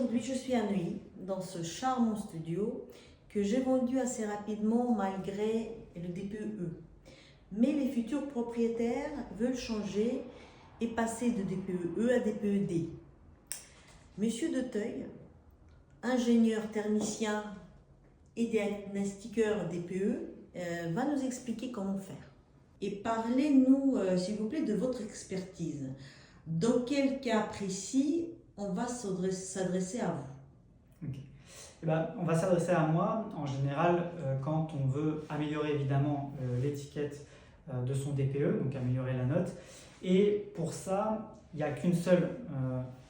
Aujourd'hui, je suis à Neuilly, dans ce charmant studio que j'ai vendu assez rapidement malgré le DPE. Mais les futurs propriétaires veulent changer et passer de DPE à DPED. Monsieur Deteuil, ingénieur thermicien et diagnostiqueur DPE, va nous expliquer comment faire. Et parlez-nous, s'il vous plaît, de votre expertise. Dans quel cas précis on va s'adresser à vous? Okay. On va s'adresser à moi en général quand on veut améliorer évidemment l'étiquette de son DPE, donc améliorer la note. Et pour ça, il n'y a qu'une seule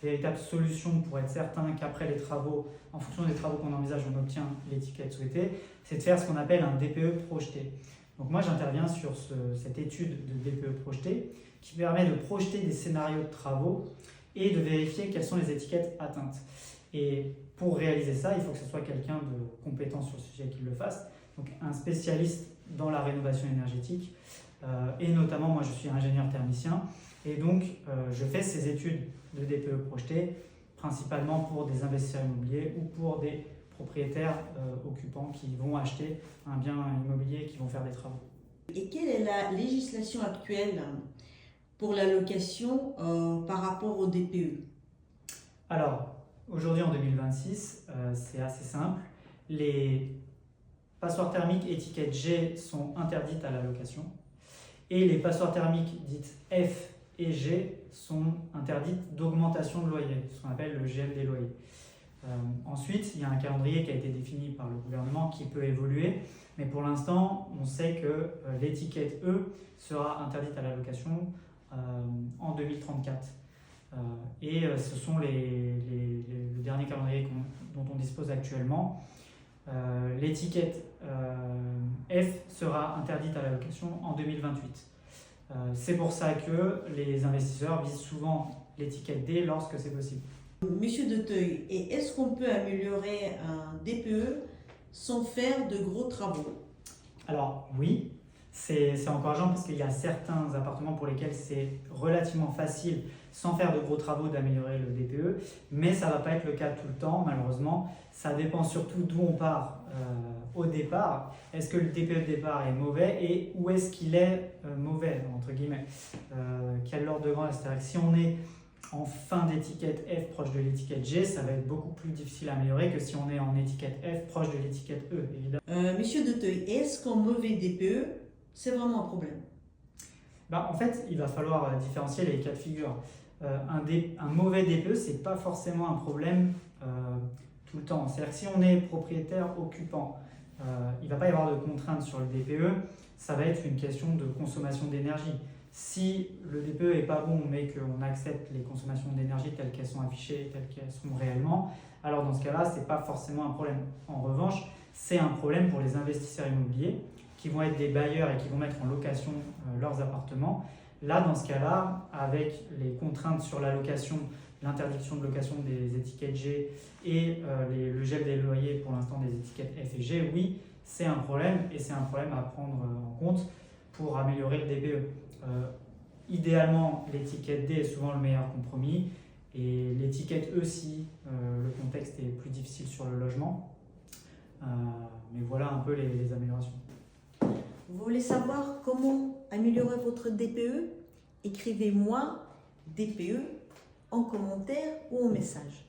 véritable solution pour être certain qu'après les travaux, en fonction des travaux qu'on envisage, on obtient l'étiquette souhaitée, c'est de faire ce qu'on appelle un DPE projeté. Donc moi j'interviens sur cette étude de DPE projeté qui permet de projeter des scénarios de travaux et de vérifier quelles sont les étiquettes atteintes. Et pour réaliser ça, il faut que ce soit quelqu'un de compétent sur le sujet qui le fasse, donc un spécialiste dans la rénovation énergétique, et notamment moi je suis ingénieur thermicien, et donc je fais ces études de DPE projeté principalement pour des investisseurs immobiliers ou pour des propriétaires occupants qui vont acheter un bien immobilier et qui vont faire des travaux. Et quelle est la législation actuelle pour la location par rapport au DPE? Alors, aujourd'hui en 2026, c'est assez simple. Les passoires thermiques étiquette G sont interdites à la location et les passoires thermiques dites F et G sont interdites d'augmentation de loyer, ce qu'on appelle le gel des loyers. Ensuite, il y a un calendrier qui a été défini par le gouvernement qui peut évoluer, mais pour l'instant, on sait que l'étiquette E sera interdite à la location en 2034. Et ce sont le dernier calendrier dont on dispose actuellement. L'étiquette F sera interdite à la location en 2028. C'est pour ça que les investisseurs visent souvent l'étiquette D lorsque c'est possible. Monsieur Deteuil, et est-ce qu'on peut améliorer un DPE sans faire de gros travaux? Alors oui, c'est encourageant parce qu'il y a certains appartements pour lesquels c'est relativement facile, sans faire de gros travaux, d'améliorer le DPE, mais ça ne va pas être le cas tout le temps, malheureusement. Ça dépend surtout d'où on part au départ. Est-ce que le DPE de départ est mauvais et où est-ce qu'il est mauvais, entre guillemets, quel ordre de grandeur, c'est-à-dire que si on est en fin d'étiquette F proche de l'étiquette G, ça va être beaucoup plus difficile à améliorer que si on est en étiquette F proche de l'étiquette E, évidemment. Monsieur Deteuil, est-ce qu'un mauvais DPE, c'est vraiment un problème? En fait, il va falloir différencier les cas de figure. Un mauvais DPE, ce n'est pas forcément un problème tout le temps. C'est-à-dire que si on est propriétaire occupant, il ne va pas y avoir de contraintes sur le DPE, ça va être une question de consommation d'énergie. Si le DPE n'est pas bon, mais qu'on accepte les consommations d'énergie telles qu'elles sont affichées, telles qu'elles sont réellement, alors dans ce cas-là, ce n'est pas forcément un problème. En revanche, c'est un problème pour les investisseurs immobiliers qui vont être des bailleurs et qui vont mettre en location leurs appartements. Là, dans ce cas-là, avec les contraintes sur la location, l'interdiction de location des étiquettes G et le gel des loyers pour l'instant des étiquettes F et G, oui, c'est un problème et c'est un problème à prendre en compte pour améliorer le DPE. Idéalement, l'étiquette D est souvent le meilleur compromis et l'étiquette E si le contexte est plus difficile sur le logement. Mais voilà un peu les améliorations. Vous voulez savoir comment améliorer votre DPE? Écrivez-moi DPE en commentaire ou en message.